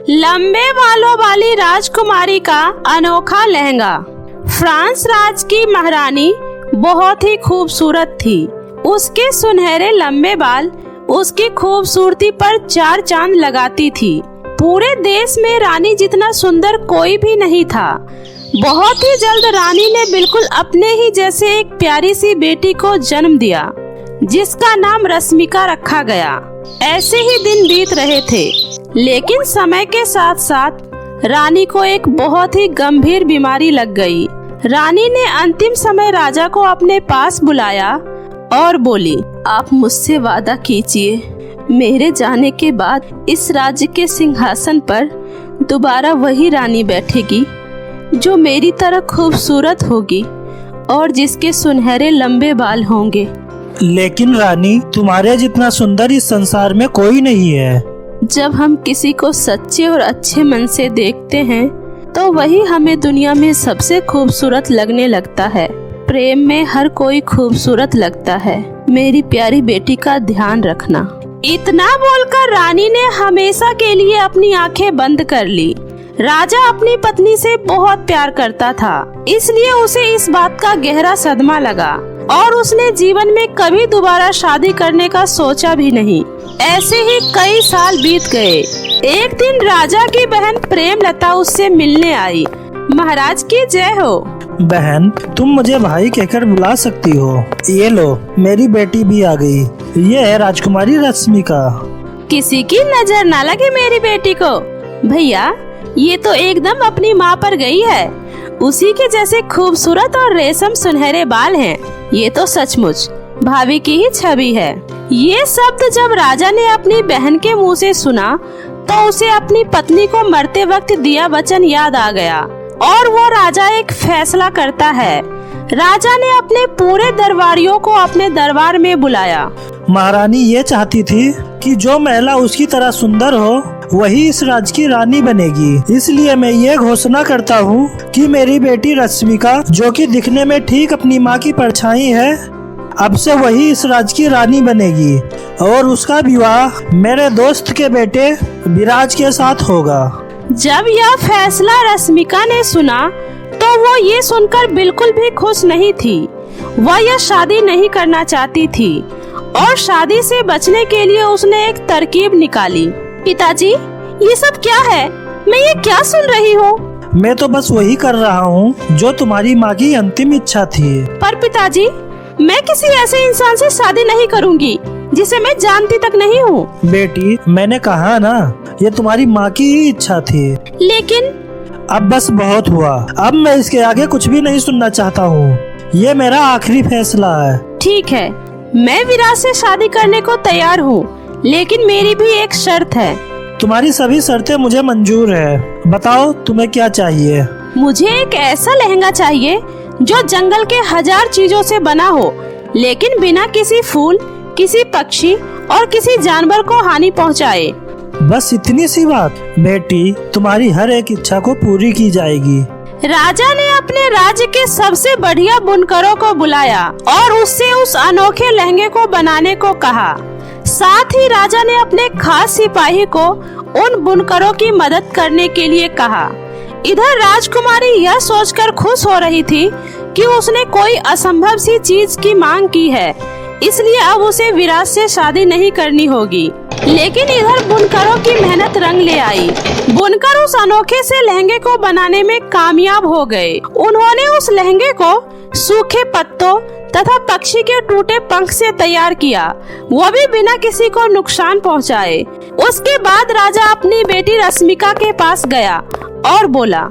लंबे बालों वाली राजकुमारी का अनोखा लहंगा। फ्रांस राज की महारानी बहुत ही खूबसूरत थी। उसके सुनहरे लंबे बाल उसकी खूबसूरती पर चार चांद लगाती थी। पूरे देश में रानी जितना सुंदर कोई भी नहीं था। बहुत ही जल्द रानी ने बिल्कुल अपने ही जैसे एक प्यारी सी बेटी को जन्म दिया, जिसका नाम रश्मिका रखा गया। ऐसे ही दिन बीत रहे थे, लेकिन समय के साथ साथ रानी को एक बहुत ही गंभीर बीमारी लग गई। रानी ने अंतिम समय राजा को अपने पास बुलाया और बोली, आप मुझसे वादा कीजिए, मेरे जाने के बाद इस राज्य के सिंहासन पर दोबारा वही रानी बैठेगी जो मेरी तरह खूबसूरत होगी और जिसके सुनहरे लंबे बाल होंगे। लेकिन रानी, तुम्हारे जितना सुंदर इस संसार में कोई नहीं है। जब हम किसी को सच्चे और अच्छे मन से देखते हैं तो वही हमें दुनिया में सबसे खूबसूरत लगने लगता है। प्रेम में हर कोई खूबसूरत लगता है। मेरी प्यारी बेटी का ध्यान रखना। इतना बोलकर रानी ने हमेशा के लिए अपनी आंखें बंद कर ली। राजा अपनी पत्नी से बहुत प्यार करता था, इसलिए उसे इस बात का गहरा सदमा लगा और उसने जीवन में कभी दोबारा शादी करने का सोचा भी नहीं। ऐसे ही कई साल बीत गए। एक दिन राजा की बहन प्रेमलता उससे मिलने आई। महाराज की जय हो। बहन, तुम मुझे भाई कहकर बुला सकती हो। ये लो, मेरी बेटी भी आ गई। ये है राजकुमारी रश्मिका। किसी की नजर न लगे मेरी बेटी को। भैया, ये तो एकदम अपनी माँ पर गई है। उसी के जैसे खूबसूरत और रेशम सुनहरे बाल हैं। ये तो सचमुच भाभी की ही छवि है। ये शब्द जब राजा ने अपनी बहन के मुंह से सुना तो उसे अपनी पत्नी को मरते वक्त दिया वचन याद आ गया और वो राजा एक फैसला करता है। राजा ने अपने पूरे दरबारियों को अपने दरबार में बुलाया। महारानी ये चाहती थी कि जो महिला उसकी तरह सुंदर हो वही इस राज्य की रानी बनेगी। इसलिए मैं ये घोषणा करता हूँ कि मेरी बेटी रश्मिका, जो कि दिखने में ठीक अपनी माँ की परछाई है, अब से वही इस राज्य की रानी बनेगी और उसका विवाह मेरे दोस्त के बेटे विराज के साथ होगा। जब यह फैसला रश्मिका ने सुना तो वो ये सुनकर बिल्कुल भी खुश नहीं थी। वह यह शादी नहीं करना चाहती थी और शादी से बचने के लिए उसने एक तरकीब निकाली। पिताजी, ये सब क्या है? मैं ये क्या सुन रही हूँ? मैं तो बस वही कर रहा हूँ जो तुम्हारी माँ की अंतिम इच्छा थी। पर पिताजी, मैं किसी ऐसे इंसान से शादी नहीं करूँगी जिसे मैं जानती तक नहीं हूँ। बेटी, मैंने कहा ना, ये तुम्हारी माँ की ही इच्छा थी। लेकिन अब बस बहुत हुआ। अब मैं इसके आगे कुछ भी नहीं सुनना चाहता हूँ। ये मेरा आखिरी फैसला है। ठीक है, मैं विराज से शादी करने को तैयार हूँ, लेकिन मेरी भी एक शर्त है। तुम्हारी सभी शर्तें मुझे मंजूर है। बताओ तुम्हें क्या चाहिए? मुझे एक ऐसा लहंगा चाहिए जो जंगल के 1000 चीजों से बना हो, लेकिन बिना किसी फूल, किसी पक्षी और किसी जानवर को हानि पहुँचाए। बस इतनी सी बात? बेटी, तुम्हारी हर एक इच्छा को पूरी की जाएगी। राजा ने अपने राज्य के सबसे बढ़िया बुनकरों को बुलाया और उससे उस अनोखे लहंगे को बनाने को कहा। साथ ही राजा ने अपने खास सिपाही को उन बुनकरों की मदद करने के लिए कहा। इधर राजकुमारी यह सोचकर खुश हो रही थी कि उसने कोई असंभव सी चीज की मांग की है, इसलिए अब उसे विराज से शादी नहीं करनी होगी। लेकिन इधर बुनकरों की मेहनत रंग ले आई। बुनकर उस अनोखे से लहंगे को बनाने में कामयाब हो गए। उन्होंने उस लहंगे को सूखे पत्तों तथा पक्षी के टूटे पंख से तैयार किया, वो भी बिना किसी को नुकसान पहुंचाए। उसके बाद राजा अपनी बेटी रश्मिका के पास गया और बोला,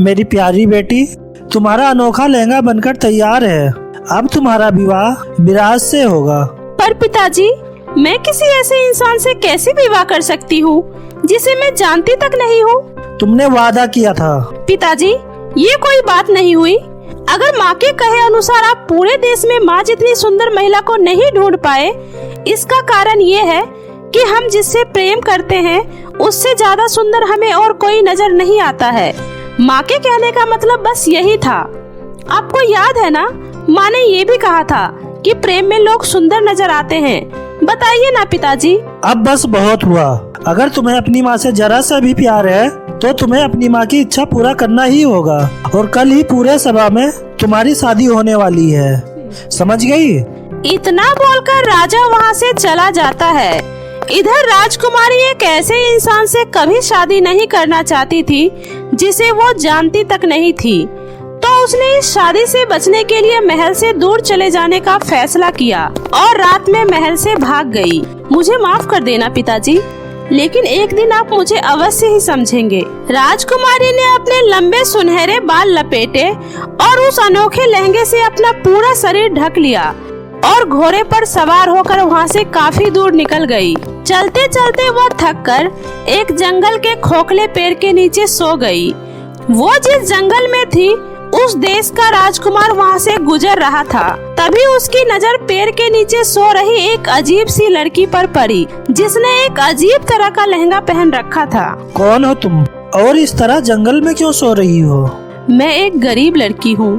मेरी प्यारी बेटी, तुम्हारा अनोखा लहंगा बनकर तैयार है। अब तुम्हारा विवाह विराज से होगा। पर पिताजी, मैं किसी ऐसे इंसान से कैसे विवाह कर सकती हूँ जिसे मैं जानती तक नहीं हूँ? तुमने वादा किया था। पिताजी, ये कोई बात नहीं हुई। अगर माँ के कहे अनुसार आप पूरे देश में माँ जितनी सुंदर महिला को नहीं ढूंढ पाए, इसका कारण ये है कि हम जिससे प्रेम करते हैं उससे ज्यादा सुंदर हमें और कोई नजर नहीं आता है। माँ के कहने का मतलब बस यही था। आपको याद है ना, माँ ने ये भी कहा था कि प्रेम में लोग सुंदर नजर आते हैं। बताइए ना पिताजी। अब बस बहुत हुआ। अगर तुम्हें अपनी माँ से जरा सा भी प्यार है तो तुम्हें अपनी माँ की इच्छा पूरा करना ही होगा। और कल ही पूरे सभा में तुम्हारी शादी होने वाली है, समझ गई? इतना बोलकर राजा वहाँ से चला जाता है। इधर राजकुमारी एक ऐसे इंसान से कभी शादी नहीं करना चाहती थी जिसे वो जानती तक नहीं थी, तो उसने इस शादी से बचने के लिए महल से दूर चले जाने का फैसला किया और रात में महल से भाग गई। मुझे माफ कर देना पिताजी, लेकिन एक दिन आप मुझे अवश्य ही समझेंगे। राजकुमारी ने अपने लंबे सुनहरे बाल लपेटे और उस अनोखे लहंगे से अपना पूरा शरीर ढक लिया और घोड़े पर सवार होकर वहाँ से काफी दूर निकल गई। चलते चलते वो थककर एक जंगल के खोखले पेड़ के नीचे सो गई। वो जिस जंगल में थी उस देश का राजकुमार वहाँ से गुजर रहा था। तभी उसकी नजर पेड़ के नीचे सो रही एक अजीब सी लड़की पर पड़ी, जिसने एक अजीब तरह का लहंगा पहन रखा था। कौन हो तुम और इस तरह जंगल में क्यों सो रही हो? मैं एक गरीब लड़की हूँ,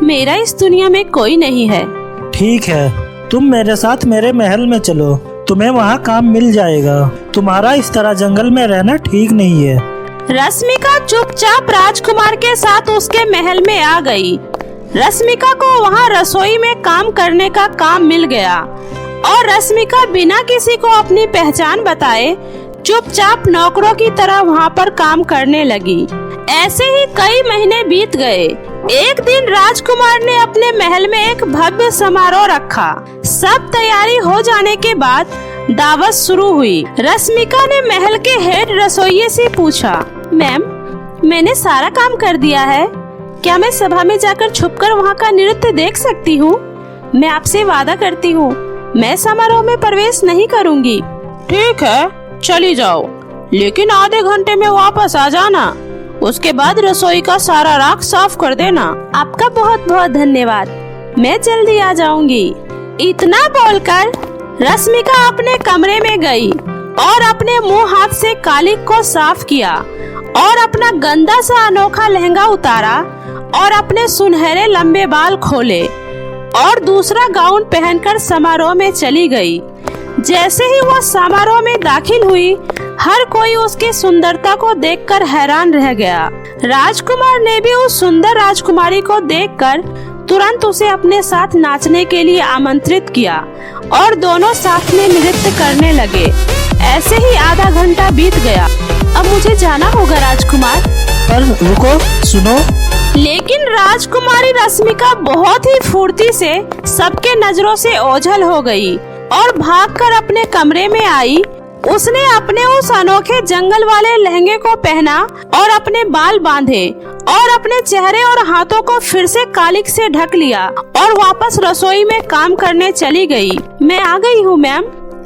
मेरा इस दुनिया में कोई नहीं है। ठीक है, तुम मेरे साथ मेरे महल में चलो, तुम्हें वहाँ काम मिल जाएगा। तुम्हारा इस तरह जंगल में रहना ठीक नहीं है। रश्मिका चुपचाप राजकुमार के साथ उसके महल में आ गई। रश्मिका को वहाँ रसोई में काम करने का काम मिल गया और रश्मिका बिना किसी को अपनी पहचान बताए चुपचाप नौकरों की तरह वहाँ पर काम करने लगी। ऐसे ही कई महीने बीत गए। एक दिन राजकुमार ने अपने महल में एक भव्य समारोह रखा। सब तैयारी हो जाने के बाद दावत शुरू हुई। रश्मिका ने महल के हेड रसोइये से पूछा, मैम, मैंने सारा काम कर दिया है, क्या मैं सभा में जाकर छुपकर वहाँ का नृत्य देख सकती हूँ? मैं आपसे वादा करती हूँ, मैं समारोह में प्रवेश नहीं करूँगी। ठीक है, चली जाओ, लेकिन आधे घंटे में वापस आ जाना। उसके बाद रसोई का सारा राख साफ कर देना। आपका बहुत बहुत धन्यवाद, मैं जल्दी आ जाऊंगी। इतना बोलकर रश्मिका अपने कमरे में गई और अपने मुंह हाथ से कालिक को साफ किया और अपना गंदा सा अनोखा लहंगा उतारा और अपने सुनहरे लंबे बाल खोले और दूसरा गाउन पहनकर समारोह में चली गई। जैसे ही वो समारोह में दाखिल हुई, हर कोई उसकी सुंदरता को देखकर हैरान रह गया। राजकुमार ने भी उस सुंदर राजकुमारी को देखकर तुरंत उसे अपने साथ नाचने के लिए आमंत्रित किया और दोनों साथ में नृत्य करने लगे। ऐसे ही आधा घंटा बीत गया। अब मुझे जाना होगा राजकुमार। पर रुको, सुनो। लेकिन राजकुमारी रश्मिका बहुत ही फुर्ती से सबके नजरों से ओझल हो गई और भागकर अपने कमरे में आई। उसने अपने उस अनोखे जंगल वाले लहंगे को पहना और अपने बाल बांधे और अपने चेहरे और हाथों को फिर से कालिक से ढक लिया और वापस रसोई में काम करने चली गई। मैं आ गई हूँ मैम,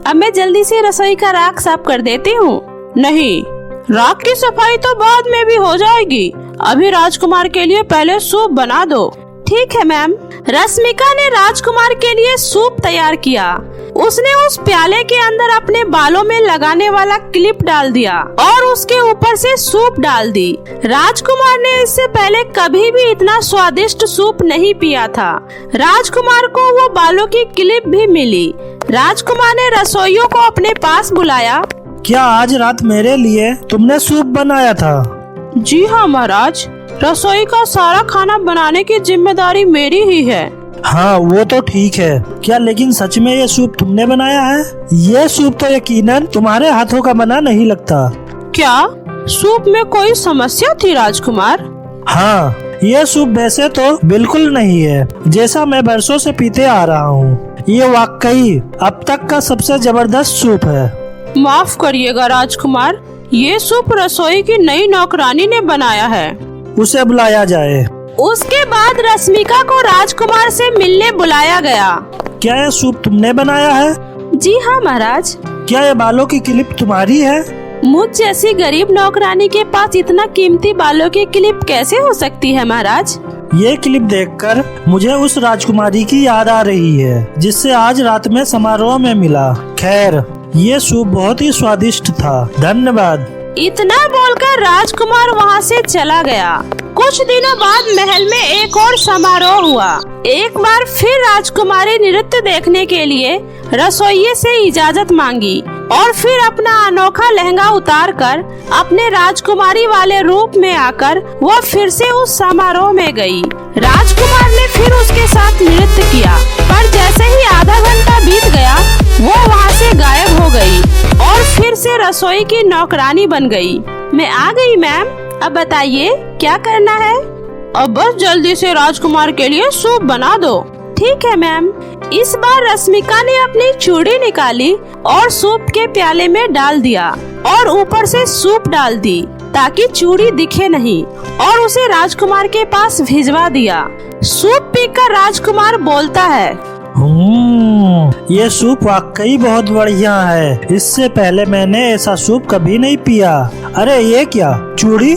अब मैं जल्दी से रसोई का राख साफ कर देती हूँ। नहीं, राख की सफाई तो बाद में भी हो जाएगी, अभी राजकुमार के लिए पहले सूप बना दो। ठीक है मैम। रश्मिका ने राजकुमार के लिए सूप तैयार किया। उसने उस प्याले के अंदर अपने बालों में लगाने वाला क्लिप डाल दिया और उसके ऊपर से सूप डाल दी। राजकुमार ने इससे पहले कभी भी इतना स्वादिष्ट सूप नहीं पिया था। राजकुमार को वो बालों की क्लिप भी मिली। राजकुमार ने रसोइयों को अपने पास बुलाया। क्या आज रात मेरे लिए तुमने सूप बनाया था? जी हाँ महाराज, रसोई का सारा खाना बनाने की जिम्मेदारी मेरी ही है। हाँ, वो तो ठीक है। क्या लेकिन सच में ये सूप तुमने बनाया है? ये सूप तो यकीनन तुम्हारे हाथों का बना नहीं लगता। क्या सूप में कोई समस्या थी राजकुमार? हाँ, ये सूप वैसे तो बिल्कुल नहीं है जैसा मैं बरसों से पीते आ रहा हूँ। ये वाकई अब तक का सबसे जबरदस्त सूप है। माफ करिएगा राजकुमार, ये सूप रसोई की नई नौकरानी ने बनाया है। उसे बुलाया जाए। उसके बाद रश्मिका को राजकुमार से मिलने बुलाया गया। क्या यह सूप तुमने बनाया है? जी हाँ महाराज। क्या ये बालों की क्लिप तुम्हारी है? मुझ जैसी गरीब नौकरानी के पास इतना कीमती बालों की क्लिप कैसे हो सकती है महाराज? ये क्लिप देखकर मुझे उस राजकुमारी की याद आ रही है जिससे आज रात में समारोह में मिला। खैर, ये सूप बहुत ही स्वादिष्ट था, धन्यवाद। इतना बोलकर राजकुमार वहाँ से चला गया। कुछ दिनों बाद महल में एक और समारोह हुआ। एक बार फिर राजकुमारी नृत्य देखने के लिए रसोइये से इजाजत मांगी। और फिर अपना अनोखा लहंगा उतारकर अपने राजकुमारी वाले रूप में आकर वह फिर से उस समारोह में गई। राजकुमार ने फिर उसके साथ नृत्य किया, पर जैसे ही आधा घंटा बीत गया वो वहाँ से गायब हो गई और फिर से रसोई की नौकरानी बन गई। मैं आ गई मैम, अब बताइए क्या करना है? अब बस जल्दी से राजकुमार के लिए सूप बना दो। ठीक है मैम। इस बार रश्मिका ने अपनी चूड़ी निकाली और सूप के प्याले में डाल दिया और ऊपर से सूप डाल दी ताकि चूड़ी दिखे नहीं, और उसे राजकुमार के पास भिजवा दिया। सूप पीकर राजकुमार बोलता है, ये सूप वाकई बहुत बढ़िया है। इससे पहले मैंने ऐसा सूप कभी नहीं पिया। अरे ये क्या, चूड़ी?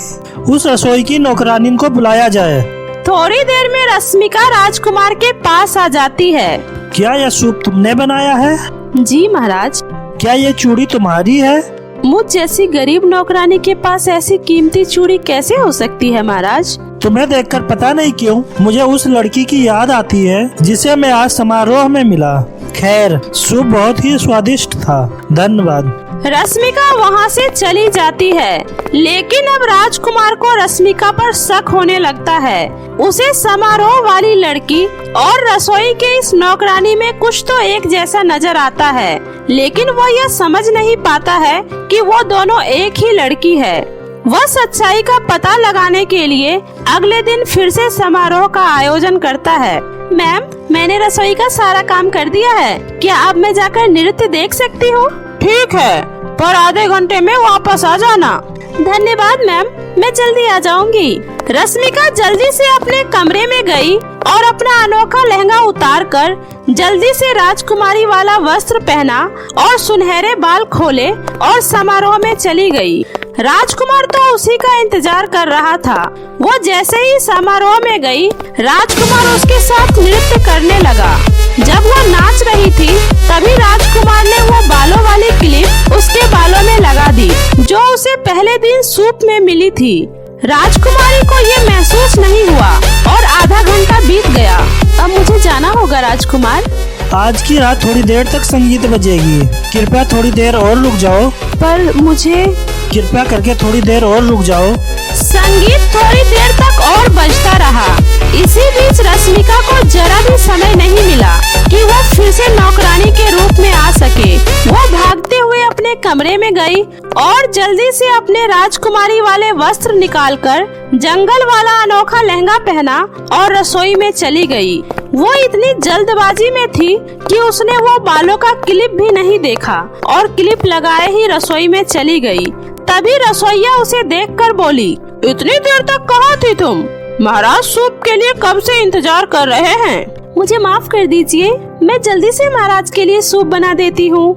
उस रसोई की नौकरानी को बुलाया जाए। थोड़ी देर में रश्मिका राजकुमार के पास आ जाती है। क्या यह सूप तुमने बनाया है? जी महाराज। क्या ये चूड़ी तुम्हारी है? मुझ जैसी गरीब नौकरानी के पास ऐसी कीमती चूड़ी कैसे हो सकती है महाराज? तुम्हें देखकर पता नहीं क्यों मुझे उस लड़की की याद आती है जिसे मैं आज समारोह में मिला। खैर, सूप बहुत ही स्वादिष्ट था। धन्यवाद। रश्मिका वहाँ से चली जाती है, लेकिन अब राजकुमार को रश्मिका पर शक होने लगता है। उसे समारोह वाली लड़की और रसोई के इस नौकरानी में कुछ तो एक जैसा नजर आता है, लेकिन वो यह समझ नहीं पाता है कि वो दोनों एक ही लड़की है। वह सच्चाई का पता लगाने के लिए अगले दिन फिर से समारोह का आयोजन करता है। मैम, मैंने रसोई का सारा काम कर दिया है, क्या अब मैं जाकर नृत्य देख सकती हूँ? ठीक है, पर आधे घंटे में वापस आ जाना। धन्यवाद मैम, मैं जल्दी आ जाऊंगी। रश्मिका जल्दी से अपने कमरे में गई और अपना अनोखा लहंगा उतारकर जल्दी से राजकुमारी वाला वस्त्र पहना और सुनहरे बाल खोले और समारोह में चली गई। राजकुमार तो उसी का इंतजार कर रहा था। वो जैसे ही समारोह में गई, राजकुमार उसके साथ नृत्य करने लगा। जब वो नाच रही थी, तभी राजकुमार ने वो बालों वाली क्लिप उसके बालों में लगा दी, जो उसे पहले दिन सूप में मिली थी। राजकुमारी को ये महसूस नहीं हुआ और आधा घंटा बीत गया। अब मुझे जाना होगा राजकुमार। आज की रात थोड़ी देर तक संगीत बजेगी, कृपया थोड़ी देर और रुक जाओ। पर मुझे, कृपया करके थोड़ी देर और रुक जाओ। संगीत थोड़ी देर तक और बजता रहा। इसी बीच रश्मिका को जरा भी समय नहीं मिला कि वो फिर से नौकरानी के रूप में आ सके। वो भागते हुए अपने कमरे में गई और जल्दी से अपने राजकुमारी वाले वस्त्र निकालकर जंगल वाला अनोखा लहंगा पहना और रसोई में चली गई। वो इतनी जल्दबाजी में थी कि उसने वो बालों का क्लिप भी नहीं देखा और क्लिप लगाए ही रसोई में चली गई। तभी रसोइया उसे देखकर बोली, इतनी देर तक कहाँ थी तुम? महाराज सूप के लिए कब से इंतजार कर रहे हैं। मुझे माफ कर दीजिए, मैं जल्दी से महाराज के लिए सूप बना देती हूँ।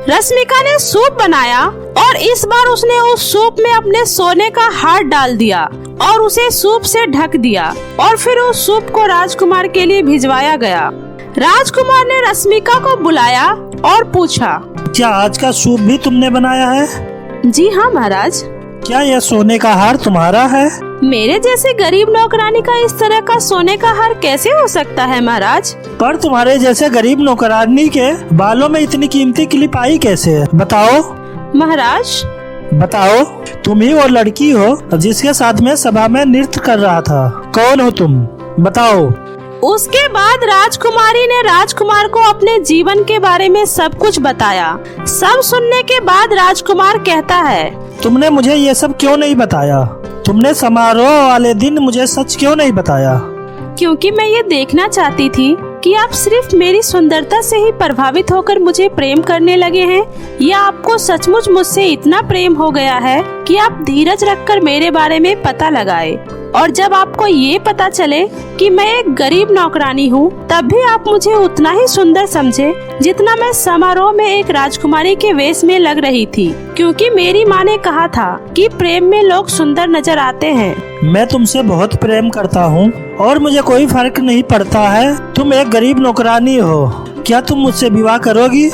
रश्मिका ने सूप बनाया और इस बार उसने उस सूप में अपने सोने का हार डाल दिया और उसे सूप से ढक दिया और फिर उस सूप को राजकुमार के लिए भिजवाया गया। राजकुमार ने रश्मिका को बुलाया और पूछा, क्या आज का सूप भी तुमने बनाया है? जी हाँ महाराज। क्या यह सोने का हार तुम्हारा है? मेरे जैसे गरीब नौकरानी का इस तरह का सोने का हार कैसे हो सकता है महाराज? पर तुम्हारे जैसे गरीब नौकरानी के बालों में इतनी कीमती क्लिप आई कैसे? बताओ महाराज। बताओ, तुम ही वो लड़की हो जिसके साथ में सभा में नृत्य कर रहा था। कौन हो तुम? बताओ। उसके बाद राजकुमारी ने राजकुमार को अपने जीवन के बारे में सब कुछ बताया। सब सुनने के बाद राजकुमार कहता है, तुमने मुझे ये सब क्यों नहीं बताया? तुमने समारोह वाले दिन मुझे सच क्यों नहीं बताया? क्योंकि मैं ये देखना चाहती थी कि आप सिर्फ मेरी सुंदरता से ही प्रभावित होकर मुझे प्रेम करने लगे हैं, या आपको सचमुच मुझसे इतना प्रेम हो गया है कि आप धीरज रखकर मेरे बारे में पता लगाए, और जब आपको ये पता चले कि मैं एक गरीब नौकरानी हूँ, तब भी आप मुझे उतना ही सुंदर समझे जितना मैं समारोह में एक राजकुमारी के वेश में लग रही थी, क्योंकि मेरी माँ ने कहा था कि प्रेम में लोग सुंदर नजर आते हैं। मैं तुमसे बहुत प्रेम करता हूँ और मुझे कोई फर्क नहीं पड़ता है तुम एक गरीब नौकरानी हो। क्या तुम मुझसे विवाह करोगी?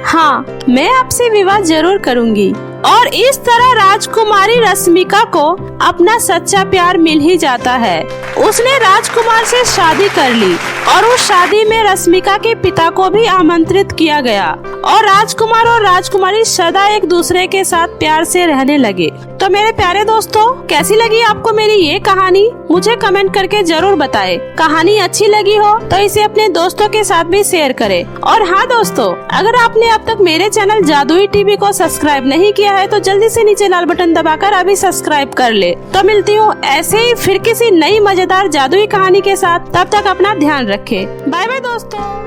हाँ, मैं आपसे विवाह जरूर करूँगी। और इस तरह राजकुमारी रश्मिका को अपना सच्चा प्यार मिल ही जाता है। उसने राजकुमार से शादी कर ली और उस शादी में रश्मिका के पिता को भी आमंत्रित किया गया और राजकुमार और राजकुमारी सदा एक दूसरे के साथ प्यार से रहने लगे। तो मेरे प्यारे दोस्तों, कैसी लगी आपको मेरी ये कहानी? मुझे कमेंट करके जरूर बताएं। कहानी अच्छी लगी हो तो इसे अपने दोस्तों के साथ भी शेयर करें। और हाँ दोस्तों, अगर आपने अब तक मेरे चैनल जादुई टीवी को सब्सक्राइब नहीं किया है तो जल्दी से नीचे लाल बटन दबाकर अभी सब्सक्राइब कर ले। तो मिलती हूँ ऐसे ही फिर किसी नई मजेदार जादुई कहानी के साथ। तब तक अपना ध्यान रखें। बाय बाय दोस्तों।